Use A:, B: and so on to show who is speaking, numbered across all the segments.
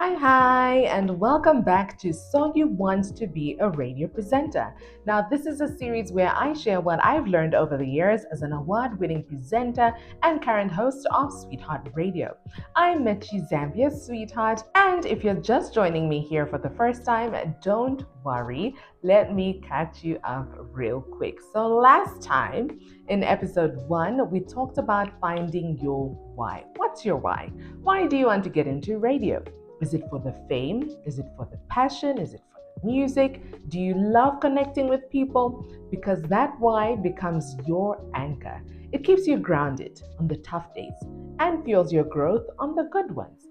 A: Hi, and welcome back to So You Want to Be a Radio Presenter. Now, this is a series where I share what I've learned over the years as an award winning presenter and current host of Sweetheart Radio. I'm Mechi Zambia's Sweetheart, and if you're just joining me here for the first time, don't worry, let me catch you up real quick. So, last time in episode 1, we talked about finding your why. What's your why? Why do you want to get into radio? Is it for the fame? Is it for the passion? Is it for the music? Do you love connecting with people? Because that why becomes your anchor. It keeps you grounded on the tough days and fuels your growth on the good ones.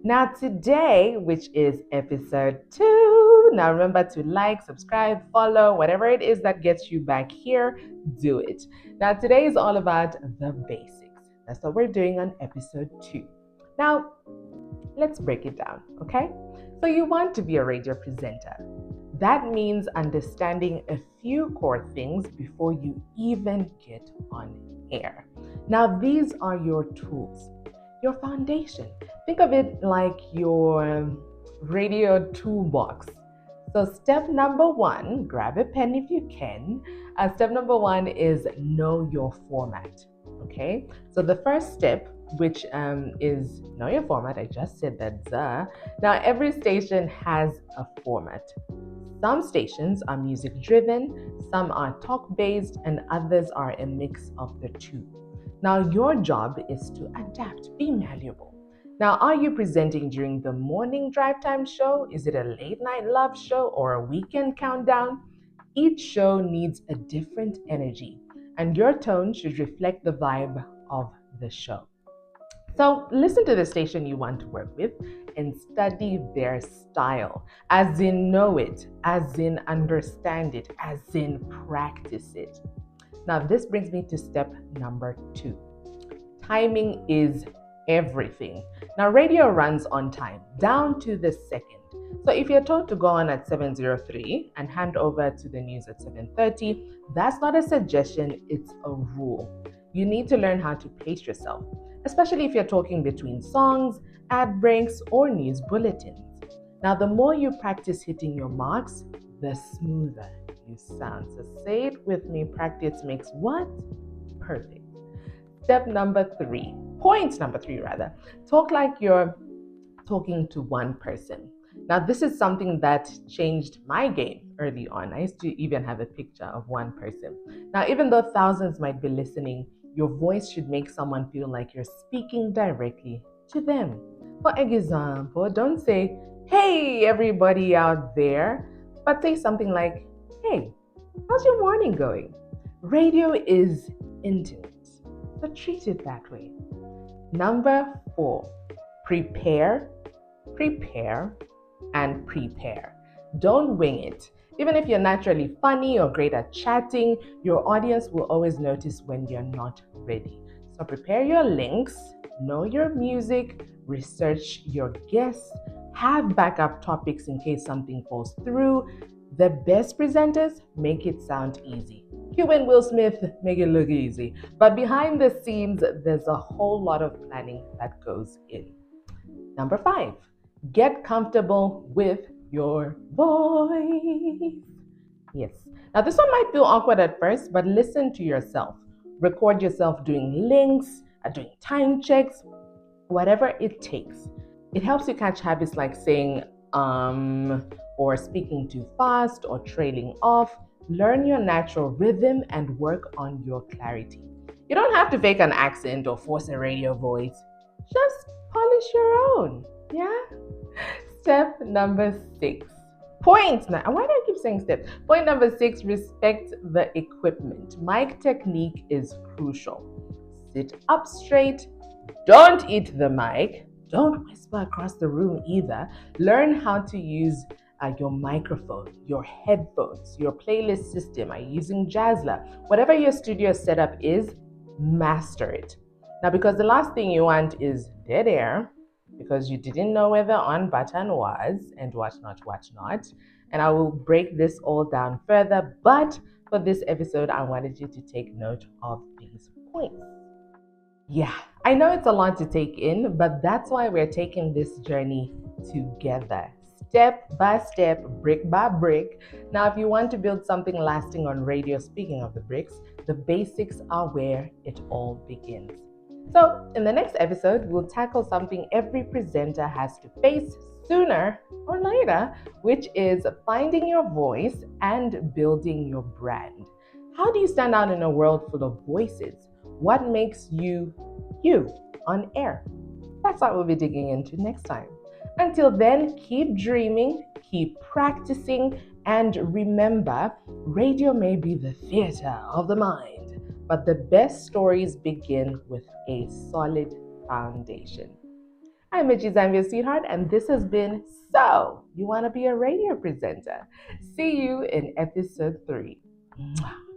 A: Now, today, which is episode 2, now remember to like, subscribe, follow, whatever it is that gets you back here, do it. Now, today is all about the basics. That's what we're doing on episode 2. Now, let's break it down, okay? So, you want to be a radio presenter. That means understanding a few core things before you even get on air. Now, these are your tools, your foundation. Think of it like your radio toolbox. So, step number 1, grab a pen if you can. Step number 1 is know your format. Okay, so the first step, which is know your format, I just said that, duh. Now, every station has a format. Some stations are music driven, some are talk based, and others are a mix of the two. Now, your job is to adapt, be malleable. Now, are you presenting during the morning drive time show? Is it a late night love show or a weekend countdown? Each show needs a different energy, and your tone should reflect the vibe of the show. So, listen to the station you want to work with and study their style, as in know it, as in understand it, as in practice it. Now, this brings me to step number 2. Timing is everything. Now, radio runs on time, down to the second. So if you're told to go on at 7:03 and hand over to the news at 7:30, that's not a suggestion, it's a rule. You need to learn how to pace yourself, especially if you're talking between songs, ad breaks, or news bulletins. Now, the more you practice hitting your marks, the smoother you sound. So say it with me, practice makes what? Perfect. Step number 3, point number 3 rather, talk like you're talking to one person. Now, this is something that changed my game early on. I used to even have a picture of one person. Now, even though thousands might be listening, your voice should make someone feel like you're speaking directly to them. For example, don't say, "Hey, everybody out there," but say something like, "Hey, how's your morning going?" Radio is intimate, so treat it that way. Number 4, prepare, prepare, and prepare. Don't wing it. Even if you're naturally funny or great at chatting, your audience will always notice when you're not ready. So prepare your links, know your music, research your guests, have backup topics in case something falls through. The best presenters make it sound easy. Cue and Will Smith make it look easy. But behind the scenes, there's a whole lot of planning that goes in. Number 5, get comfortable with your voice. Yes. Now, this one might feel awkward at first, but listen to yourself. Record yourself doing links, doing time checks, whatever it takes. It helps you catch habits like saying, or speaking too fast, or trailing off. Learn your natural rhythm and work on your clarity. You don't have to fake an accent or force a radio voice. Just polish your own. Yeah? Step number 6. Point now. Why do I keep saying steps? Point number 6, respect the equipment. Mic technique is crucial. Sit up straight. Don't eat the mic. Don't whisper across the room either. Learn how to use your microphone, your headphones, your playlist system. Are you using Jazzler? Whatever your studio setup is, master it. Now, because the last thing you want is dead air, because you didn't know where the on button was, and watch not. And I will break this all down further, but for this episode, I wanted you to take note of these points. Yeah, I know it's a lot to take in, but that's why we're taking this journey together, step by step, brick by brick. Now, if you want to build something lasting on radio, speaking of the bricks, the basics are where it all begins. So, in the next episode, we'll tackle something every presenter has to face sooner or later, which is finding your voice and building your brand. How do you stand out in a world full of voices? What makes you you on air? That's what we'll be digging into next time. Until then, keep dreaming, keep practicing, and remember, radio may be the theater of the mind, but the best stories begin with a solid foundation. I'm Michi Zambia Sweetheart, and this has been So You Want to Be a Radio Presenter. See you in episode 3. Mwah.